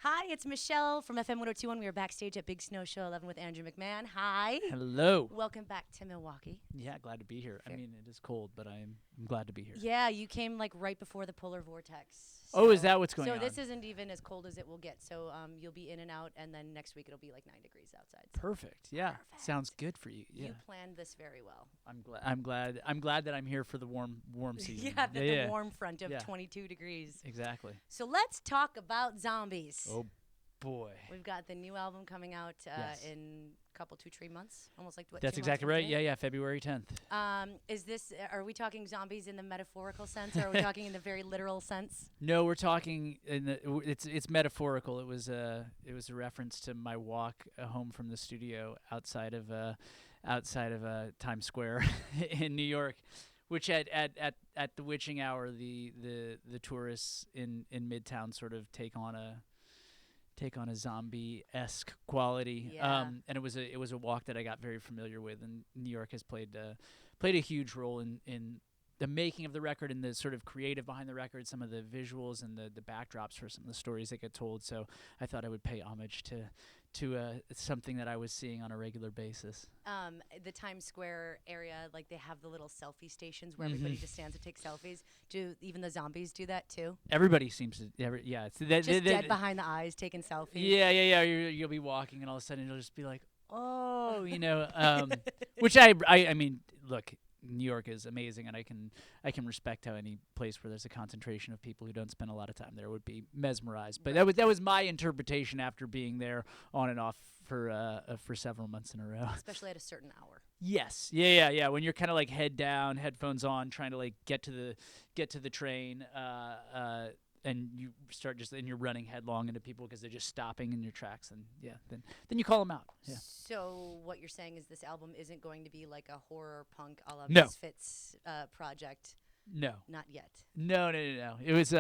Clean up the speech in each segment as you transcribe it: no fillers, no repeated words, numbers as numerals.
Hi, it's Michelle from FM 1021. We are backstage at Big Snow Show 11 with Andrew McMahon. Hi. Hello. Welcome back to Milwaukee. Yeah, glad to be here. Fair. I mean, it is cold, but I'm glad to be here. Yeah, you came like right before the polar vortex. Oh, is that what's going on? So this isn't even as cold as it will get. So you'll be in and out, and then next week it'll be like 9 degrees outside. So Perfect. Yeah, Perfect. sounds good for you. Yeah, you planned this very well. I'm glad that I'm here for the warm season. Yeah, the warm front of 22 degrees. Exactly. So let's talk about zombies. Oh boy. We've got the new album coming out Yes. in a couple, 2-3 months, almost like what? That's 2 months exactly from right. today? Yeah, February 10th. Is this? Are we talking zombies in the metaphorical sense, or are we talking in the very literal sense? No, we're talking in the. It's metaphorical. It was a reference to my walk home from the studio outside of Times Square in New York, which at the witching hour the tourists in Midtown sort of take on a zombie-esque quality. Yeah. And it was a walk that I got very familiar with, and New York has played a huge role in the making of the record and the sort of creative behind the record, some of the visuals and the backdrops for some of the stories that get told. So I thought I would pay homage to something that I was seeing on a regular basis. The Times Square area, like they have the little selfie stations where everybody just stands to take selfies. Do even the zombies do that too? Everybody seems to, yeah. It's Just dead behind the eyes, taking selfies. Yeah. You'll be walking, and all of a sudden it'll just be like, oh, which I mean, look, New York is amazing, and I can respect how any place where there's a concentration of people who don't spend a lot of time there would be mesmerized. But Right. that was my interpretation after being there on and off for several months in a row. Especially at a certain hour. Yes. Yeah. When you're kind of like head down, headphones on, trying to like get to the train, and you start and you're running headlong into people because they're just stopping in your tracks, and then you call them out. Yeah. So what you're saying is this album isn't going to be like a horror punk a la No. Misfits project. No. Not yet. No. It was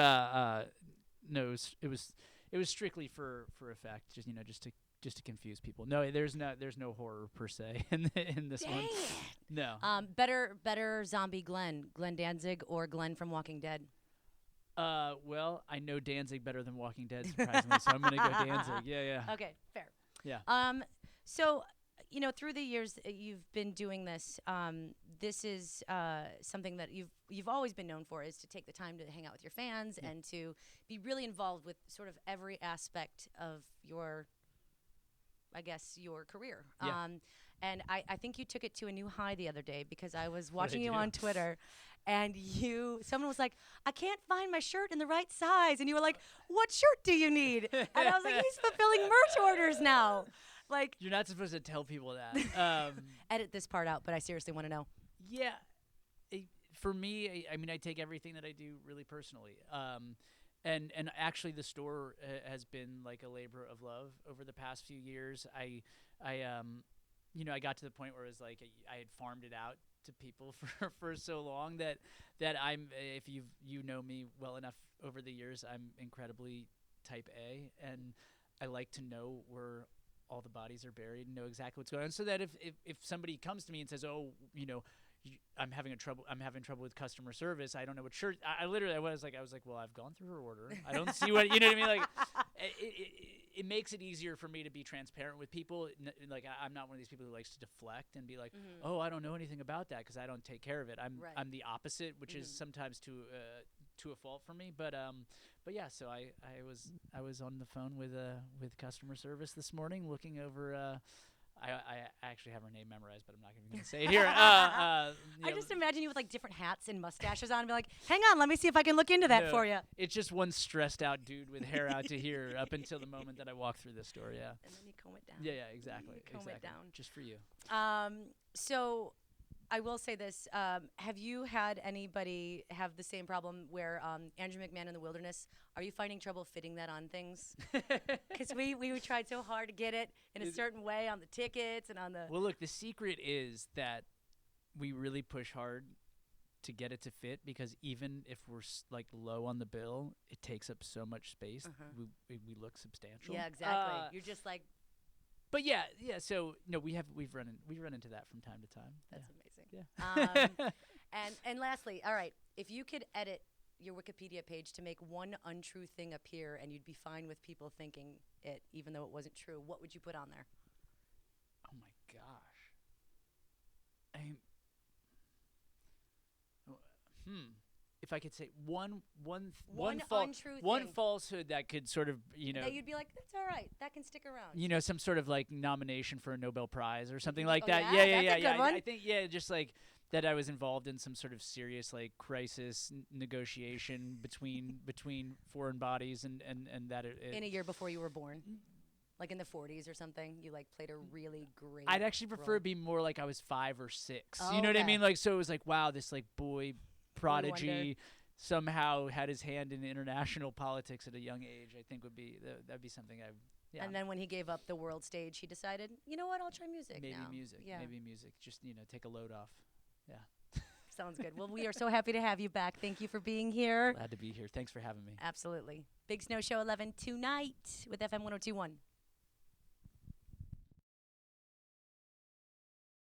it was strictly for effect, just to confuse people. No, there's no horror per se in this Dang one. it. No. Better zombie Glenn Danzig or Glenn from Walking Dead. Well, I know Danzig better than Walking Dead, surprisingly, so I'm gonna go Danzig. Yeah. Okay, fair. Yeah. So, through the years you've been doing this, this is something that you've always been known for, is to take the time to hang out with your fans and to be really involved with sort of every aspect of your career. Yeah. And I think you took it to a new high the other day, because I was watching I you do? on Twitter, and someone was like, I can't find my shirt in the right size. And you were like, what shirt do you need? And I was like, he's fulfilling merch orders now. Like, You're not supposed to tell people that. edit this part out, but I seriously want to know. Yeah. For me, I mean, I take everything that I do really personally. And actually, the store has been like a labor of love over the past few years. I got to the point where it was like I had farmed it out to people for so long that I'm, if you know me well enough over the years, I'm incredibly type A, and I like to know where all the bodies are buried and know exactly what's going on, so that if somebody comes to me and says, oh, I'm having trouble with customer service, I don't know what shirt. I was like, well, I've gone through her order. I don't see what, you know what I mean? Like, it makes it easier for me to be transparent with people. Like, I'm not one of these people who likes to deflect and be like, oh, I don't know anything about that because I don't take care of it. I'm the opposite, which is sometimes to a fault for me. But yeah, so I was on the phone with customer service this morning, looking over. I actually have her name memorized, but I'm not going to say it here. I just imagine you with like different hats and mustaches on and be like, hang on, let me see if I can look into that for you. It's just one stressed out dude with hair out to here up until the moment that I walk through this store, yeah. And then you comb it down. Yeah, exactly. You comb it down. Just for you. So I will say this. Have you had anybody have the same problem where Andrew McMahon in the Wilderness, are you finding trouble fitting that on things? Because we tried so hard to get it in a certain way on the tickets and on the... Well, look, the secret is that we really push hard to get it to fit, because even if we're like low on the bill, it takes up so much space. We look substantial. Yeah, exactly. You're just like... But yeah. So no, we've run into that from time to time. That's amazing. Yeah. And lastly, all right, if you could edit your Wikipedia page to make one untrue thing appear and you'd be fine with people thinking it even though it wasn't true, what would you put on there? Oh my gosh. I if I could say one untrue one thing falsehood that could sort of, you know, that you'd be like, that's all right, that can stick around. you know, some sort of like nomination for a Nobel Prize or something like Oh, that. yeah? Yeah, That's a good one. I think just like that I was involved in some sort of serious like crisis negotiation between foreign bodies and that it In a year before you were born, like in the 40s or something, you like played a really great. I'd actually prefer role. it be more like I was 5 or 6. Oh, You know what I okay. mean? Like, so it was like, wow, this like boy wonder. prodigy somehow had his hand in international politics at a young age. I think that'd be something I. Yeah. And then when he gave up the world stage, he decided, you know what, I'll try music Maybe now. music. Yeah. Maybe music. Just, you know, take a load off. Yeah. Sounds good. Well, we are so happy to have you back. Thank you for being here. Glad to be here. Thanks for having me. Absolutely. Big Snow Show 11 tonight with FM 1021.